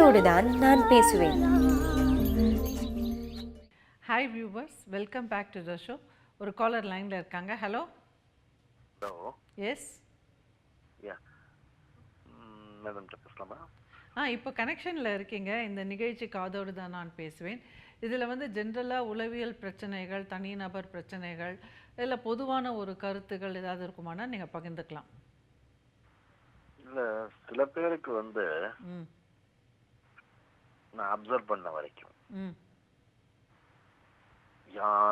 காதோடு தான் நான் பேசுவேன். Hi viewers, welcome back to the show. ஒரு காலர் லைனில் இருக்காங்க. Hello. Hello. Yes. Yeah madam பேசலாமா? இப்போ கனெக்ஷனில் இருக்கீங்க. இந்த நிகழ்ச்சி காதோடு தான் நான் பேசுவேன். இதில் வந்து ஜென்ரலாக உளவியல் பிரச்சனைகள், தனிநபர் பிரச்சனைகள், இல்லை பொதுவான ஒரு கருத்துகள் ஏதாவது இருக்குமானா நீங்கள் பகிர்ந்துக்கலாம். இல்லை, சில பேருக்கு வந்து நான் அப்சர்வ் பண்ண வரைக்கும்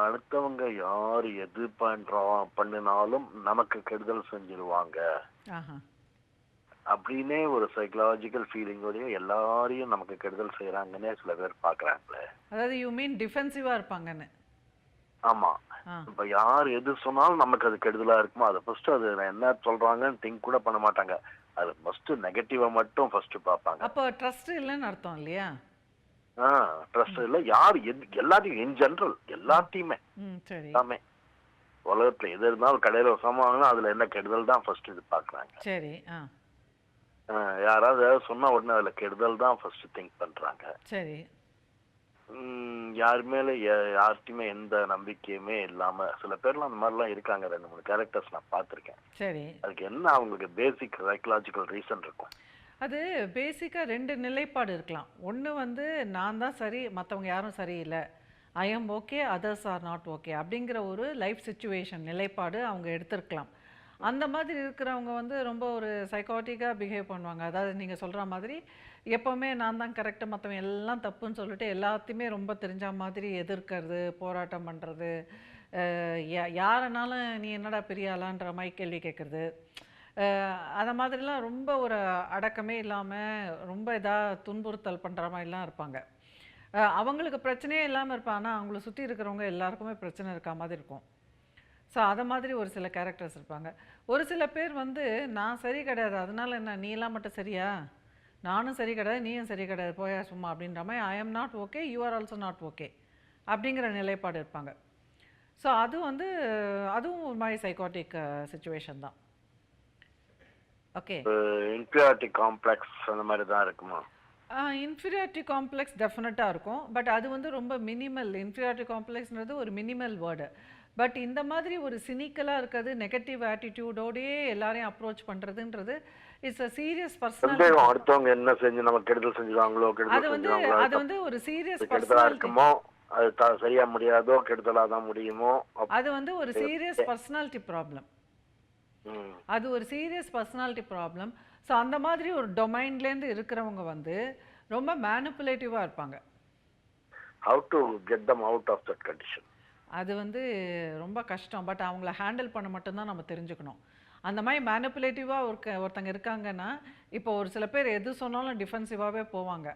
அடுத்தவங்க யார் எது பண்ணினாலும் நமக்கு கெடுதல் செஞ்சிருவாங்க அப்படின்னே ஒரு சைக்கலாஜிக்கல் ஃபீலிங்கோடய எல்லாரையும் நமக்கு கெடுதல் செய்யறாங்கன்னே சில பேர் பாக்குறாங்களே. அதாவது யூ மீன் டிஃபென்சிவா இருப்பாங்கன்னு. ஆமா, இப்ப யார் எது சொன்னாலும் நமக்கு அது கெடுதலா இருக்குமோ அதை ஃபர்ஸ்ட் அது என்ன சொல்றாங்கன்னு திங்க் கூட பண்ண மாட்டாங்க. அது ஃபர்ஸ்ட் நெகட்டிவா மட்டும் ஃபர்ஸ்ட் பாப்பாங்க. அப்போ ட்ரஸ்ட் இல்லைன்னு அர்த்தம் இல்லையா? ட்ரஸ்ட் இல்ல. யார் எல்லாத்தையும் இன் ஜெனரல் எல்லாத்தையுமே எல்லாமே உலகத்துல எது இருந்தாலும் கடையில சமாளினா அதுல என்ன கெடுதல் தான் ஃபர்ஸ்ட் இது பாக்குறாங்க. சரி. யாராவது சொன்னா உடனே அதுல கெடுதல் தான் ஃபர்ஸ்ட் திங்க் பண்றாங்க. சரி. யாரு மேல யார்கிட்டயுமே எந்த நம்பிக்கையுமே இல்லாம சில பேர்லாம் அந்த மாதிரிலாம் இருக்காங்க. 2-3 கேரக்டர்ஸ் நான் பார்த்திருக்கேன். சரி. அதுக்கு என்ன அவங்களுக்கு பேசிக் சைக்கலாஜிக்கல் ரீசன் இருக்கும்? அது பேசிக்காக 2 நிலைப்பாடு இருக்கலாம். ஒன்று வந்து நான் தான் சரி, மற்றவங்க யாரும் சரியில்லை, I am okay, others are not okay அப்படிங்கிற ஒரு லைஃப் சிச்சுவேஷன் நிலைப்பாடு அவங்க எடுத்திருக்கலாம். அந்த மாதிரி இருக்கிறவங்க வந்து ரொம்ப ஒரு சைக்காட்டிக்காக பிஹேவ் பண்ணுவாங்க. அதாவது நீங்கள் சொல்கிற மாதிரி எப்போவுமே நான் தான் கரெக்டு, மற்றவங்க எல்லாம் தப்புன்னு சொல்லிட்டு எல்லாத்தையுமே ரொம்ப தெரிஞ்ச மாதிரி எதிர்க்கிறது, போராட்டம் பண்ணுறது, யாருனாலும் நீ என்னடா பெரிய ஆளான்ற மாதிரி கேள்வி கேட்குறது, அதை மாதிரிலாம் ரொம்ப ஒரு அடக்கமே இல்லாமல் ரொம்ப இதாக துன்புறுத்தல் பண்ணுற மாதிரிலாம் இருப்பாங்க. அவங்களுக்கு பிரச்சனையே இல்லாமல் இருப்பாங்க, ஆனால் அவங்கள சுற்றி இருக்கிறவங்க எல்லாருக்குமே பிரச்சனை இருக்க மாதிரி இருக்கும். ஸோ அதை மாதிரி ஒரு சில கேரக்டர்ஸ் இருப்பாங்க. ஒரு சில பேர் வந்து நான் சரி கிடையாது, அதனால என்ன நீ எல்லாம் மட்டும் சரியா, நானும் சரி கிடையாது நீயும் சரி கிடையாது போயா சும்மா அப்படின்ற மாதிரி I am not okay, you are also not okay அப்படிங்கிற நிலைப்பாடு இருப்பாங்க. ஸோ அது வந்து அதுவும் ஒரு மாதிரி சைக்காட்டிக் சிச்சுவேஷன் தான். ஓகே. இன்ஃபீரியாரிட்டி காம்ப்ளெக்ஸ் அந்த மாதிரி தான் இருக்குமா? இன்ஃபீரியாரிட்டி காம்ப்ளெக்ஸ் டெஃபினட்டாக இருக்கும். பட் அது வந்து ரொம்ப மினிமல். இன்ஃபீரியாரிட்டி காம்ப்ளெக்ஸ்ன்றது ஒரு மினிமல் வேர்டு. பட் இந்த மாதிரி ஒரு சினிக்கலாக இருக்கிறது, நெகட்டிவ் ஆட்டிடியூடோடையே எல்லாரையும் அப்ரோச் பண்ணுறதுன்றது இட்ஸ் அ சீரியஸ் பர்சனாலிட்டி. அடுத்தவங்க என்ன செஞ்சு நமக்கு கெடுதல் செஞ்சுவாங்களோ, அது வந்து ஒரு சீரியஸ் பர்சனாலிட்டி. அது சரியா முடியாதோ, கெடுதலா தான் முடியுமோ, அது வந்து ஒரு சீரியஸ் பர்சனாலிட்டி ப்ராப்ளம். அது ஒரு சீரியஸ் பர்சனாலிட்டி ப்ராப்ளம். ஸோ அந்த மாதிரி ஒரு டொமைன்லேருந்து இருக்கிறவங்க வந்து ரொம்ப மேனிப்புலேட்டிவாக இருப்பாங்க. How to get them out of that condition? அது வந்து ரொம்ப கஷ்டம். பட் அவங்கள ஹேண்டில் பண்ண மட்டும்தான் நம்ம தெரிஞ்சுக்கணும். அந்த மாதிரி மேனிப்புலேட்டிவாக ஒருத்தங்க இருக்காங்கன்னா, இப்போ ஒரு சில பேர் எது சொன்னாலும் டிஃபென்சிவாகவே போவாங்க.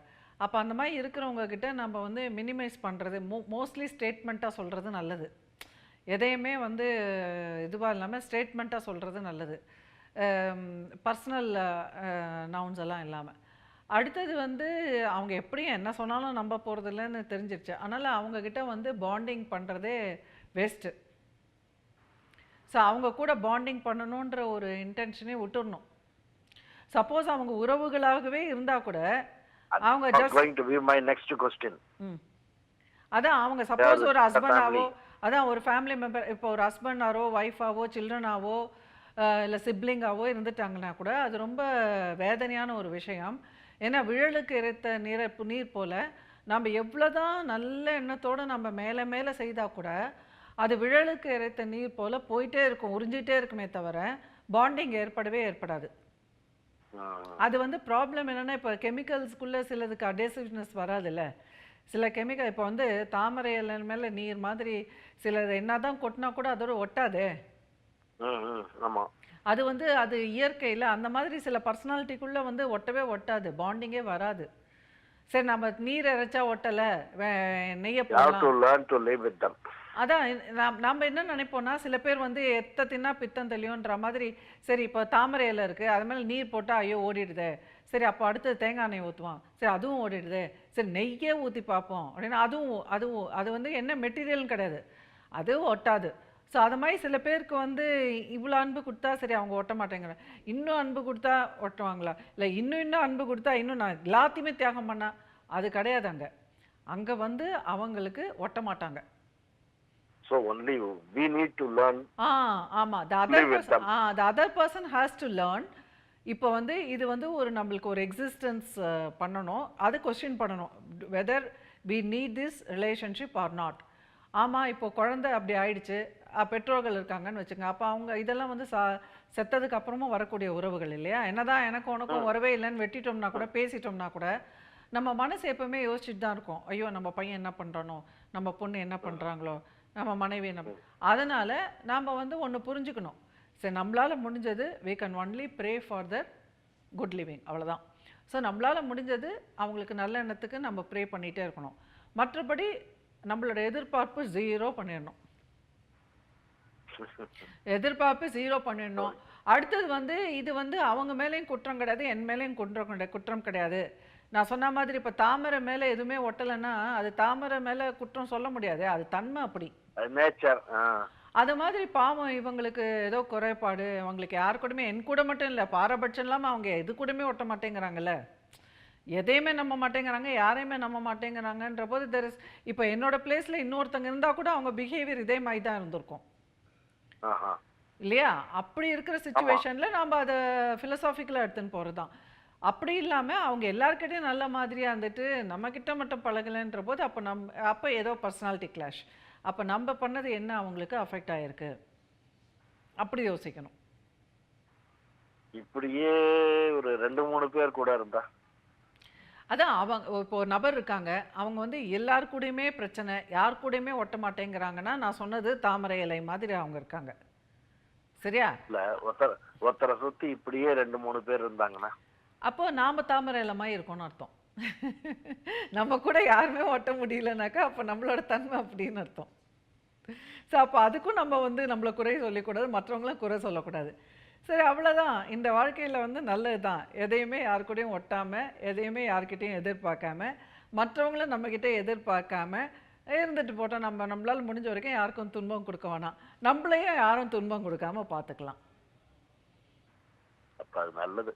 அப்போ அந்த மாதிரி இருக்கிறவங்க கிட்ட நம்ம வந்து மினிமைஸ் பண்ணுறது, மோஸ்ட்லி ஸ்டேட்மெண்ட்டாக சொல்கிறது நல்லது. எதையுமே வந்து இதுவாக இல்லாமல் ஸ்டேட்மெண்ட்டாக சொல்கிறது நல்லது, பர்சனல் நவுன்ஸ் எல்லாம் இல்லாமல். அடுத்தது வந்து அவங்க எப்படியும் என்ன சொன்னாலும் நம்ப போகிறது இல்லைன்னு தெரிஞ்சிருச்சு. அதனால் அவங்கக்கிட்ட வந்து பாண்டிங் பண்ணுறதே வேஸ்ட்டு. ஸோ அவங்க கூட பாண்டிங் பண்ணணுன்ற ஒரு இன்டென்ஷனே விட்டுடணும். சப்போஸ் அவங்க உறவுகளாகவே இருந்தால் கூட அவங்க அதான் அவங்க சப்போஸ் ஒரு ஹஸ்பண்டாவோ, அதான் ஒரு ஃபேமிலி மெம்பர், இப்போ ஒரு ஹஸ்பண்டாவோ ஒய்ஃபாவோ சில்ட்ரனாவோ இல்லை சிப்ளிங்காவோ இருந்துட்டாங்கன்னா கூட அது ரொம்ப வேதனையான ஒரு விஷயம். ஏன்னா விழலுக்கு இறைத்த நீர் போல் நம்ம எவ்வளோதான் நல்ல எண்ணத்தோடு நம்ம மேலே மேலே செய்தால் கூட அது விழலுக்கு இறைத்த நீர் போல் போயிட்டே இருக்கும், உறிஞ்சிட்டே இருக்குமே தவிர பாண்டிங் ஏற்படாது. அது வந்து ப்ராப்ளம் என்னென்னா, இப்போ கெமிக்கல்ஸ்குள்ளே சிலதுக்கு அடேசிவ்னஸ் வராதுல்ல. சில கெமிக்கல் இப்போ வந்து தாமரை இலை மேலே நீர் மாதிரி சிலது என்ன தான் கொட்டினா கூட அதோட ஒட்டாதே. அது வந்து அது இயற்கையில் அந்த மாதிரி சில பர்சனாலிட்டிக்குள்ளே வந்து ஒட்டவே ஒட்டாது, பாண்டிங்கே வராது. சரி நம்ம நீர் இறைச்சா ஒட்டலை, நெய்ய போடலாம். அதான் நம்ம என்ன நினைப்போம்னா, சில பேர் வந்து எத்த தின்னா பித்தம் தெளியுன்ற மாதிரி, சரி இப்போ தாமரை இலை இருக்குது அது மேலே நீர் போட்டால் ஐயோ ஓடிடுதே, சரி அப்போ அடுத்தது தேங்காய் எண்ணெய் ஊற்றுவான், சரி அதுவும் ஓடிடுதே, சரி நெய்யே ஊற்றி பார்ப்போம் அப்படின்னா அதுவும் அது வந்து என்ன மெட்டீரியல்னு கிடையாது, அதுவும் ஒட்டாது. ஸோ அது மாதிரி சில பேருக்கு வந்து இவ்வளோ அன்பு கொடுத்தா சரி அவங்க ஒட்ட மாட்டேங்கிறாங்க, இன்னும் அன்பு கொடுத்தா ஒட்டுவாங்களா, இல்லை இன்னும் அன்பு கொடுத்தா இன்னும் நான் எல்லாத்தையுமே தியாகம் பண்ணா, அது கிடையாது. அங்கே அங்கே வந்து அவங்களுக்கு ஒட்ட மாட்டாங்க. So only we need to learn. ஆமா, the other person has to learn. இப்போ வந்து இது வந்து ஒரு நம்மளுக்கு ஒரு எக்ஸிஸ்டன்ஸ் பண்ணணும், அது கொஸ்டின் பண்ணணும், weather we need this relationship or not. ஆமாம், இப்போ குழந்தை அப்படி ஆயிடுச்சு, பெற்றோர்கள் இருக்காங்கன்னு வச்சுங்க, அப்போ அவங்க இதெல்லாம் வந்து செத்ததுக்கு அப்புறமும் வரக்கூடிய உறவுகள் இல்லையா? என்னதான் எனக்கும் உனக்கும் உறவே இல்லைன்னு வெட்டிட்டோம்னா கூட, பேசிட்டோம்னா கூட, நம்ம மனசு எப்பவுமே யோசிச்சுட்டு தான் இருக்கும், ஐயோ நம்ம பையன் என்ன பண்ணுறானோ, நம்ம பொண்ணு என்ன பண்ணுறாங்களோ, நம்ம மனைவி என்ன. அதனால நாம் வந்து ஒன்று புரிஞ்சுக்கணும், சரி நம்மளால் முடிஞ்சது we can only pray for their good living, அவ்வளோதான். ஸோ நம்மளால் முடிஞ்சது அவங்களுக்கு நல்ல எண்ணத்துக்கு நம்ம ப்ரே பண்ணிகிட்டே இருக்கணும். மற்றபடி நம்மளோட எதிர்பார்ப்பு 0 பண்ணிடணும். எதிர்பார்ப்பு 0 பண்ணிடணும். அடுத்தது வந்து இது வந்து அவங்க மேலேயும் குற்றம் கிடையாது, என் மேலேயும் குற்றம் கிடையாது. நான் சொன்ன மாதிரி இப்போ தாமரை மேலே எதுவுமே ஒட்டலைன்னா அது தாமரை மேலே குற்றம் சொல்ல முடியாது, அது தன்மை அப்படி, நேச்சர். அது மாதிரி பாவம் இவங்களுக்கு ஏதோ குறைபாடு, அவங்களுக்கு யாரு கூடமே, என் கூட மட்டும் இல்லை, பாரபட்சம் இல்லாமல் அவங்க எது கூடமே ஒட்ட மாட்டேங்கிறாங்கல்ல, எதையுமே நம்ப மாட்டேங்கிறாங்க, யாரையுமே நம்ப மாட்டேங்கிறாங்கன்ற போது தெர் இஸ், இப்போ என்னோட பிளேஸில் இன்னொருத்தங்க இருந்தால் கூட அவங்க பிஹேவியர் இதே மாதிரி தான் இருந்திருக்கும் இல்லையா? அப்படி இருக்கிற சுச்சுவேஷனில் நாம் அதை ஃபிலசாஃபிக்கலாக எடுத்துன்னு போகிறது தான். அப்படி இல்லாமல் அவங்க எல்லாருக்கிட்டையும் நல்ல மாதிரியாக இருந்துட்டு நம்மக்கிட்ட மட்டும் பழகலைன்ற போது அப்போ ஏதோ பர்சனாலிட்டி கிளாஷ், அப்போ நம்ம பண்ணது என்ன அவங்களுக்கு அஃபெக்ட் ஆகிருக்கு, அப்படி யோசிக்கணும். இப்படியே ஒரு 2-3 பேர் கூட இருந்தா, அதான் அவங்க இப்போ ஒரு நபர் இருக்காங்க, அவங்க வந்து எல்லார் கூடயுமே பிரச்சனை, யார் கூடயுமே ஒட்ட மாட்டேங்கிறாங்கன்னா, நான் சொன்னது தாமரை இலை மாதிரி அவங்க இருக்காங்க, சரியா? இல்லை ஒருத்தரை சுற்றி இப்படியே 2-3 பேர் இருந்தாங்கன்னா, அப்போ நாம் தாமரை இலை மாதிரி இருக்கோம்னு அர்த்தம். நம்ம கூட யாருமே ஒட்ட முடியலனாக்கா அப்போ நம்மளோட தன்மை அப்படின்னு அர்த்தம். ஸோ அப்போ அதுக்கும் நம்ம வந்து நம்மளை குறை சொல்லக்கூடாது, மற்றவங்களும் குறை சொல்லக்கூடாது. சரி, அவ்வளோதான். இந்த வாழ்க்கையில் வந்து நல்லது தான், எதையுமே யார் கூடயும் ஒட்டாமல், எதையுமே யார்கிட்டையும் எதிர்பார்க்காம, மற்றவங்களும் நம்மக்கிட்ட எதிர்பார்க்காம இருந்துட்டு போட்டோம். நம்மளால் முடிஞ்ச வரைக்கும் யாருக்கும் துன்பம் கொடுக்க வேணாம், நம்மளையும் யாரும் துன்பம் கொடுக்காம பார்த்துக்கலாம். அப்போ அது நல்லது.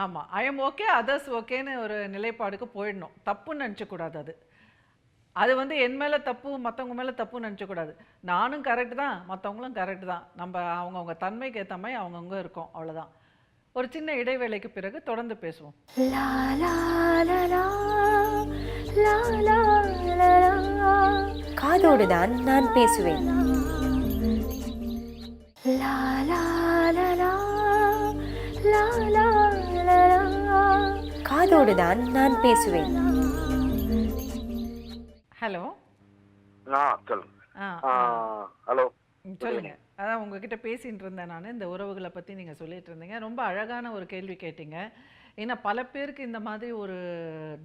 ஆமாம், ஐ எம் ஓகே, அதர்ஸ் ஓகேன்னு ஒரு நிலைப்பாடுக்கு போயிடணும். தப்புன்னு நினச்சக்கூடாது. அது வந்து என் மேலே தப்பு, மற்றவங்க மேலே தப்புன்னு நினச்சக்கூடாது. நானும் கரெக்டு தான், மற்றவங்களும் கரெக்டு தான், நம்ம அவங்கவுங்க தன்மைக்கு ஏற்ற மாதிரி அவங்கவுங்க இருக்கோம், அவ்வளோதான். ஒரு சின்ன இடைவேளைக்கு பிறகு தொடர்ந்து பேசுவோம். காதோடு தான் நான் பேசுவேன். காதோடு தான் நான் பேசுவேன். ஹலோ. ஹலோ, சொல்லுங்க. அதான் உங்ககிட்ட பேசிட்டு இருந்தேன் நான், இந்த உறவுகளை பற்றி நீங்கள் சொல்லிட்டு இருந்தீங்க. ரொம்ப அழகான ஒரு கேள்வி கேட்டீங்க. ஏன்னா பல பேருக்கு இந்த மாதிரி ஒரு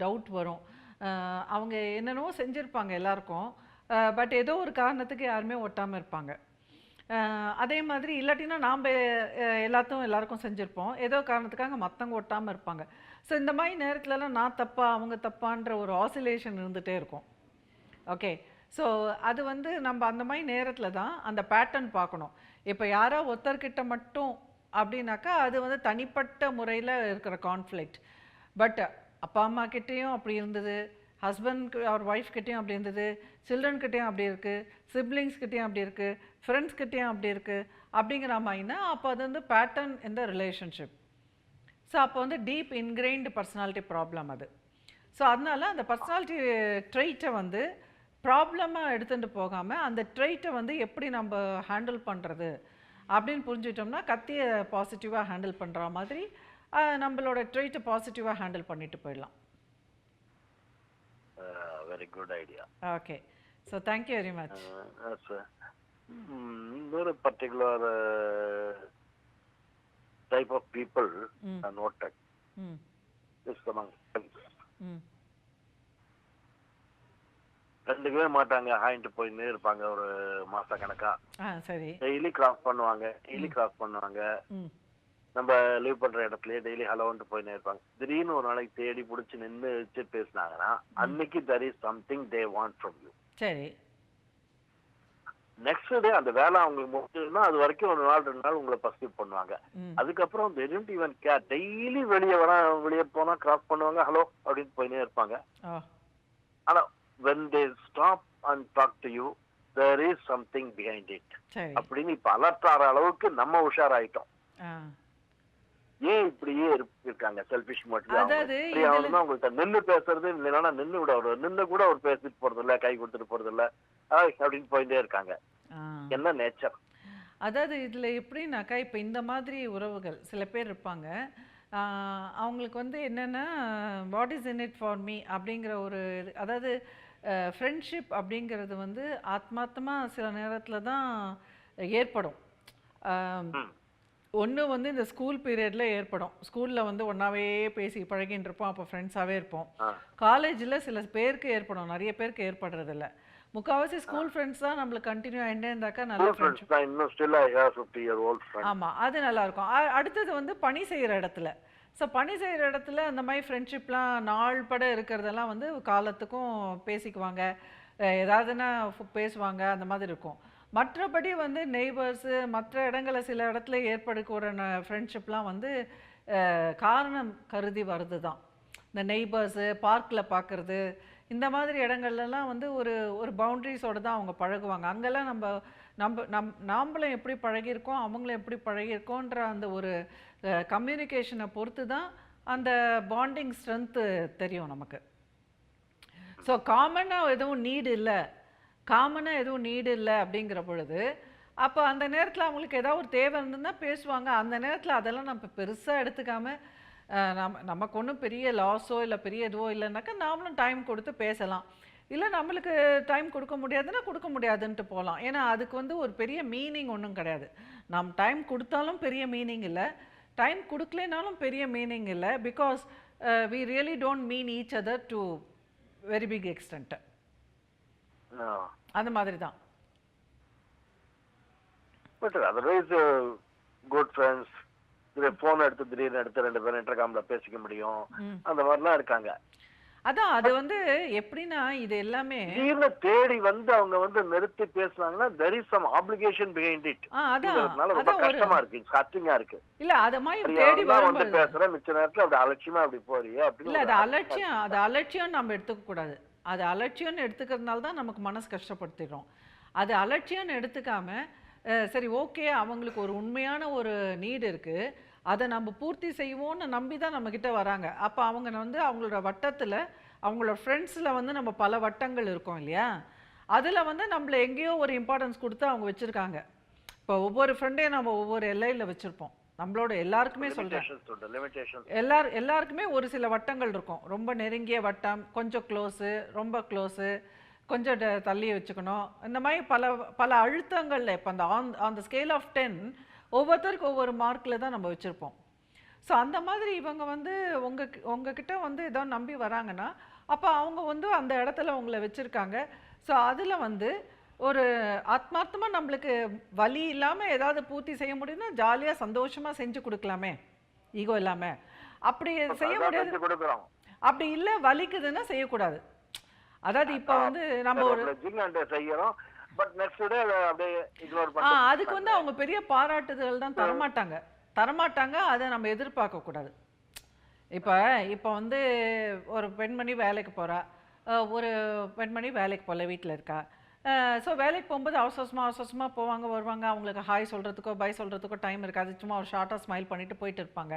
டவுட் வரும். அவங்க என்னென்னவோ செஞ்சுருப்பாங்க எல்லாருக்கும், பட் ஏதோ ஒரு காரணத்துக்கு யாருமே ஒட்டாமல் இருப்பாங்க. அதே மாதிரி இல்லாட்டினா நாம் எல்லாருக்கும் செஞ்சுருப்போம், ஏதோ காரணத்துக்காக மற்றவங்க ஒட்டாமல் இருப்பாங்க. ஸோ இந்த மாதிரி நேரத்துலலாம் நான் தப்பா அவங்க தப்பான்ற ஒரு ஆசிலேஷன் இருந்துகிட்டே இருக்கும். ஓகே, ஸோ அது வந்து நம்ம அந்த மாதிரி நேரத்தில் தான் அந்த பேட்டர்ன் பார்க்கணும். இப்போ யாரோ ஒருத்தர்கிட்ட மட்டும் அப்படின்னாக்கா அது வந்து தனிப்பட்ட முறையில் இருக்கிற கான்ஃப்ளிக்ட். பட் அப்பா அம்மா கிட்டேயும் அப்படி இருந்தது, ஹஸ்பண்ட் அவர் ஒய்ஃப்கிட்டையும் அப்படி இருந்தது, சில்ட்ரன்கிட்டையும் அப்படி இருக்குது, சிப்ளிங்ஸ்கிட்டையும் அப்படி இருக்குது, ஃப்ரெண்ட்ஸ்கிட்டையும் அப்படி இருக்குது, அப்படிங்கிற மாதிரினா அப்போ அது வந்து pattern in the relationship. So அப்போ வந்து டீப் இன்கிரைன்டு பர்சனாலிட்டி ப்ராப்ளம் அது. ஸோ அதனால் அந்த பர்சனாலிட்டி ட்ரெயிட்டை வந்து ப்ராப்ளமாக எடுத்துகிட்டு போகாமல் அந்த ட்ரெயிட்டை வந்து எப்படி நம்ம ஹேண்டில் பண்ணுறது அப்படின்னு புரிஞ்சுட்டோம்னா, கத்தியை பாசிட்டிவாக ஹேண்டில் பண்ணுற மாதிரி நம்மளோட ட்ரெயிட்டை பாசிட்டிவாக ஹேண்டில் பண்ணிட்டு போயிடலாம். Very good idea. Okay, so thank you very much. இன்னொரு particular type of people are noted. This among friends. கண்டுக்கவே மாட்டாங்க, ஹாயின்ட்டு போயின்னு இருப்பாங்க ஒரு மாச கணக்கா. சரி, டெய்லி கிராஸ் பண்ணுவாங்க. நம்ம லீவ் பண்ற இடத்துல டெய்லி ஹலோன்ட்டு போயின்னு இருப்பாங்க. திடீர்னு ஒரு நாளைக்கு தேடி பிடிச்சி நின்று வச்சு பேசினாங்கன்னா அன்னைக்கு there is something they want from you. சரி, நெக்ஸ்ட் டே அந்த வேலை அவங்களுக்கு முடிஞ்சதுன்னா அது வரைக்கும் ஒரு நாள் 2 நாள் உங்களை பர்சீவ் பண்ணுவாங்க. அதுக்கப்புறம் ஈவன் கேர் டெய்லி வெளியே போனா கிராஸ் பண்ணுவாங்க, ஹலோ அப்படின்னு போயினே இருப்பாங்க. ஆனா when they stop and talk to you there is something behind it அப்படின்னு இப்ப அலர்ட் ஆற அளவுக்கு நம்ம உஷாராயிட்டோம். ஏன் இப்படியே இருக்காங்க செல்ஃபிஷ் மோட்டிவ்? அவங்கள்ட்ட நின்னு பேசுறது இல்லைன்னா நின்னு கூட ஒரு பேசிட்டு போறது இல்ல, கை கொடுத்துட்டு போறது இல்ல அப்படின்னு போயிட்டே இருக்காங்க. என்ன நேச்சர்? அதாவது இதுல எப்படின்னாக்கா இப்ப இந்த மாதிரி உறவுகள் சில பேர் இருப்பாங்க, அவங்களுக்கு வந்து என்னென்னா what is in it for me அப்படிங்கிற ஒரு அதாவது ஃப்ரெண்ட்ஷிப் அப்படிங்கிறது வந்து ஆத்மார்த்தமாக சில நேரத்தில் தான் ஏற்படும். ஒன்று வந்து இந்த ஸ்கூல் பீரியடில் ஏற்படும். ஸ்கூலில் வந்து ஒன்றாவே பேசி பழகின்னு இருப்போம், அப்போ ஃப்ரெண்ட்ஸாகவே இருப்போம். காலேஜில் சில பேருக்கு ஏற்படும், நிறைய பேருக்கு ஏற்படுறதில்ல. முக்கால்வாசி ஸ்கூல் ஃப்ரெண்ட்ஸ் தான் நம்மளுக்கு கண்டினியூ ஆகிட்டே இருந்தாக்கா நல்ல ஃப்ரெண்ட்ஷிப். ஆமாம், அது நல்லாயிருக்கும். அடுத்தது வந்து பணி செய்கிற இடத்துல, ஸோ பணி செய்கிற இடத்துல அந்த மாதிரி ஃப்ரெண்ட்ஷிப்லாம் நாள் பட இருக்கிறதெல்லாம் வந்து காலத்துக்கும் பேசிக்குவாங்க, ஏதாவதுன்னா பேசுவாங்க, அந்த மாதிரி இருக்கும். மற்றபடி வந்து நெய்பர்ஸு மற்ற இடங்களில் சில இடத்துல ஏற்படுக்கிற ஃப்ரெண்ட்ஷிப்லாம் வந்து காரணம் கருதி வருது தான். இந்த நெய்பர்ஸு பார்க்கில் பார்க்குறது இந்த மாதிரி இடங்கள்லாம் வந்து ஒரு ஒரு பவுண்ட்ரிஸோடு தான் அவங்க பழகுவாங்க. அங்கெல்லாம் நாம்பளும் எப்படி பழகியிருக்கோம், அவங்களும் எப்படி பழகியிருக்கோன்ற அந்த ஒரு கம்யூனிகேஷனை பொறுத்து தான் அந்த பாண்டிங் ஸ்ட்ரென்த்து தெரியும் நமக்கு. ஸோ காமனாக எதுவும் நீடு இல்லை அப்படிங்கிற பொழுது அப்போ அந்த நேரத்தில் அவங்களுக்கு ஏதாவது ஒரு தேவை இருந்ததுன்னா பேசுவாங்க. அந்த நேரத்தில் அதெல்லாம் நம்ம பெருசாக எடுத்துக்காமல் நமக்கு ஒன்றும் பெரிய லாஸோ இல்லை பெரிய இதுவோ இல்லைன்னாக்கா நாமளும் டைம் கொடுத்து பேசலாம். இல்லை நம்மளுக்கு டைம் கொடுக்க முடியாதுன்னா கொடுக்க முடியாதுன்ட்டு போகலாம். ஏன்னா அதுக்கு வந்து ஒரு பெரிய மீனிங் ஒன்றும் கிடையாது. நாம் டைம் கொடுத்தாலும் பெரிய மீனிங் இல்லை, டைம் கொடுக்கலனாலும் பெரிய மீனிங் இல்லை. Because we really don't mean each other to very big extent. அந்த மாதிரி தான். But otherwise good friends, phone எடுத்து திடீர்னு எடுத்து 2 பேரும் இன்டர்காம்ல பேசிக்க முடியும், அந்த மாதிரிலாம் இருக்காங்க. அதான் அது வந்து எப்படின்னா இது எல்லாமே தேடி வந்து அவங்க வந்து நிறுத்தி பேசுனாங்கன்னா there is some obligation behind it. அதனால ரொம்ப கஷ்டமா இருக்கு, கஷ்டமா இருக்கு. இல்ல அத மாதிரி தேடி வரும்போது பேசுற மிச்ச நேரத்துல அப்படி அலட்சியமா அப்படி போறியே அப்படி இல்ல. அது அலட்சியம் நம்ம எடுத்துக்க கூடாது. அது அலட்சியம்னு எடுத்துக்கிறதுனால தான் நமக்கு மனசு கஷ்டப்படுத்திடும். அது அலட்சியம்னு எடுத்துக்காம சரி ஓகே அவங்களுக்கு ஒரு உண்மையான ஒரு நீடு இருக்கு, அதை நம்ம பூர்த்தி செய்வோம்னு நம்பி தான் நம்மக்கிட்ட வராங்க. அப்போ அவங்க வந்து அவங்களோட வட்டத்தில் அவங்களோட ஃப்ரெண்ட்ஸில் வந்து நம்ம பல வட்டங்கள் இருக்கோம் இல்லையா, அதில் வந்து நம்மளை எங்கேயோ ஒரு இம்பார்ட்டன்ஸ் கொடுத்து அவங்க வச்சுருக்காங்க. இப்போ ஒவ்வொரு ஃப்ரெண்டையும் நம்ம ஒவ்வொரு எல்லையில் வச்சுருப்போம். நம்மளோட எல்லாருக்குமே சொல்கிறேன், எல்லாருக்குமே ஒரு சில வட்டங்கள் இருக்கும். ரொம்ப நெருங்கிய வட்டம், கொஞ்சம் க்ளோஸு, ரொம்ப க்ளோஸு, கொஞ்சம் தள்ளி வச்சுக்கணும். இந்த மாதிரி பல அழுத்தங்களில் இப்போ அந்த ஸ்கேல் ஆஃப் 10 ஒவ்வொருத்தருக்கு ஒவ்வொரு மார்க்கில் தான் நம்ம வச்சுருப்போம். ஸோ அந்த மாதிரி இவங்க வந்து உங்ககிட்ட வந்து ஏதோ நம்பி வராங்கன்னா அப்போ அவங்க வந்து அந்த இடத்துல உங்களை வச்சுருக்காங்க. ஸோ அதில் வந்து ஒரு ஆத்மார்த்தமாக நம்மளுக்கு வலி இல்லாமல் ஏதாவது பூர்த்தி செய்ய முடியும்னா ஜாலியாக சந்தோஷமாக செஞ்சு கொடுக்கலாமே, ஈகோ இல்லாமல். அப்படி செய்ய முடியாது, அப்படி இல்லை வலிக்குதுன்னா செய்யக்கூடாது. அதாவது இப்போ வந்து நம்ம ஒரு அதுக்கு வந்து அவங்க பெரிய பாராட்டுதல் தான் தரமாட்டாங்க. அதை நம்ம எதிர்பார்க்க கூடாது. இப்போ வந்து ஒரு பெண்மணி வேலைக்கு போறா, ஒரு பெண்மணி வேலைக்கு போகல, வீட்டில் இருக்கா. ஸோ வேலைக்கு போகும்போது அவசரமாக போவாங்க வருவாங்க. அவங்களுக்கு ஹாய் சொல்கிறதுக்கோ பை சொல்கிறதுக்கோ டைம் இருக்காது. சும்மா ஒரு ஷார்ட்டாக ஸ்மைல் பண்ணிட்டு போயிட்டு இருப்பாங்க.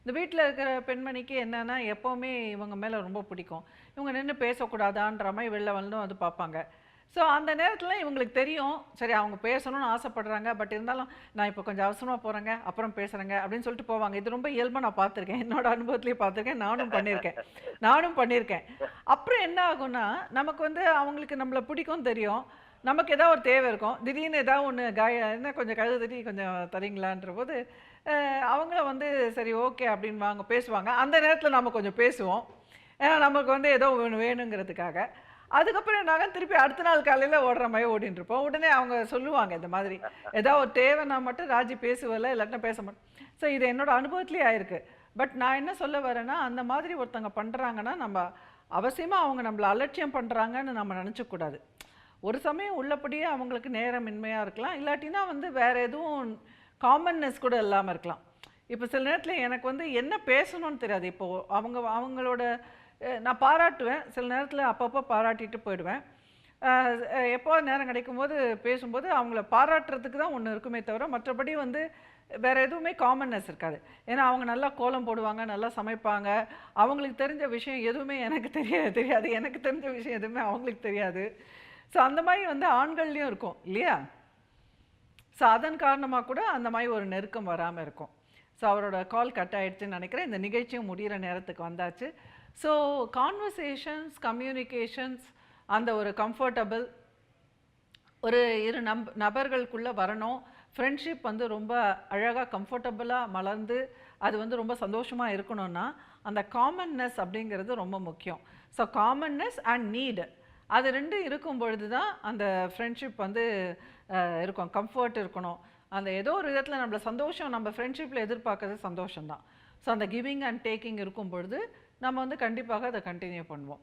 இந்த வீட்டில் இருக்கிற பெண்மணிக்கு என்னென்னா எப்போவுமே இவங்க மேலே ரொம்ப பிடிக்கும். இவங்க நின்று பேசக்கூடாதான்ற மாதிரி வெளில வந்து அது பார்ப்பாங்க. ஸோ அந்த நேரத்தில் இவங்களுக்கு தெரியும் சரி அவங்க பேசணும்னு ஆசைப்படுறாங்க, பட் இருந்தாலும் நான் இப்போ கொஞ்சம் அவசரமாக போகிறேங்க அப்புறம் பேசுகிறேங்க அப்படின்னு சொல்லிட்டு போவாங்க. இது ரொம்ப இயல்பாக நான் பார்த்துருக்கேன், என்னோட அனுபவத்துலேயே பார்த்துருக்கேன், நானும் பண்ணியிருக்கேன். அப்புறம் என்ன ஆகும்னா நமக்கு வந்து அவங்களுக்கு நம்மளை பிடிக்கும் தெரியும், நமக்கு ஏதாவது ஒரு தேவை இருக்கும், திடீர்னு ஏதாவது ஒன்று என்ன கொஞ்சம் கழுது தட்டி கொஞ்சம் தரீங்களான்ற போது அவங்கள வந்து சரி ஓகே அப்படின்னு வாங்க பேசுவாங்க. அந்த நேரத்தில் நம்ம கொஞ்சம் பேசுவோம், ஏன்னா நமக்கு வந்து ஏதோ ஒன்று வேணுங்கிறதுக்காக. அதுக்கப்புறம் நாங்கள் திருப்பி அடுத்த நாள் காலையில் ஓடுற மாதிரி ஓடின்னு இருப்போம். உடனே அவங்க சொல்லுவாங்க இந்த மாதிரி ஏதாவது ஒரு தேவைன்னா மட்டும் ராஜி பேசுவதில்ல, இல்லாட்டினா பேச மாட்டேன். ஸோ இது என்னோட அனுபவத்துலேயே ஆயிருக்கு. பட் நான் என்ன சொல்ல வரேன்னா அந்த மாதிரி ஒருத்தங்க பண்ணுறாங்கன்னா நம்ம அவசியமாக அவங்க நம்மளை அலட்சியம் பண்ணுறாங்கன்னு நம்ம நினச்சக்கூடாது. ஒரு சமயம் உள்ளபடியே அவங்களுக்கு நேரமின்மையாக இருக்கலாம், இல்லாட்டினா வந்து வேறு எதுவும் காமன்னஸ் கூட இல்லாமல் இருக்கலாம். இப்போ சில நேரத்தில் எனக்கு வந்து என்ன பேசணும்னு தெரியாது. இப்போது அவங்களோட நான் பாராட்டுவேன், சில நேரத்தில் அப்பப்போ பாராட்டிட்டு போயிடுவேன். எப்போ நேரம் கிடைக்கும்போது பேசும்போது அவங்கள பாராட்டுறதுக்கு தான் ஒன்று இருக்குமே தவிர மற்றபடி வந்து வேறு எதுவுமே காமன்னஸ் இருக்காது. ஏன்னா அவங்க நல்லா கோலம் போடுவாங்க, நல்லா சமைப்பாங்க, அவங்களுக்கு தெரிஞ்ச விஷயம் எதுவுமே எனக்கு தெரியாது, எனக்கு தெரிஞ்ச விஷயம் எதுவுமே அவங்களுக்கு தெரியாது. ஸோ அந்த மாதிரி வந்து ஆண்கள்லேயும் இருக்கும் இல்லையா? ஸோ அதன் காரணமாக கூட அந்த மாதிரி ஒரு நெருக்கம் வராமல் இருக்கும். ஸோ அவரோட கால் கட் ஆகிடுச்சுன்னு நினைக்கிறேன். இந்த நிகழ்ச்சியும் முடிகிற நேரத்துக்கு வந்தாச்சு. ஸோ கான்வர்சேஷன்ஸ், கம்யூனிகேஷன்ஸ், அந்த ஒரு கம்ஃபர்டபுள் ஒரு இரு நபர்களுக்குள்ளே வரணும். ஃப்ரெண்ட்ஷிப் வந்து ரொம்ப அழகாக கம்ஃபர்டபுளாக மலர்ந்து அது வந்து ரொம்ப சந்தோஷமாக இருக்கணும்னா அந்த காமன்னஸ் அப்படிங்கிறது ரொம்ப முக்கியம். ஸோ காமன்னஸ் அண்ட் நீடு அது ரெண்டும் இருக்கும் பொழுது தான் அந்த ஃப்ரெண்ட்ஷிப் வந்து இருக்கும், கம்ஃபர்ட் இருக்கணும். அந்த ஏதோ ஒரு விதத்தில் நம்மள சந்தோஷம், நம்ம ஃப்ரெண்ட்ஷிப்பில் எதிர்பார்க்கறது சந்தோஷம்தான். ஸோ அந்த கிவிங் அண்ட் டேக்கிங் இருக்கும் பொழுது நம்ம வந்து கண்டிப்பாக அதை கண்டினியூ பண்ணுவோம்.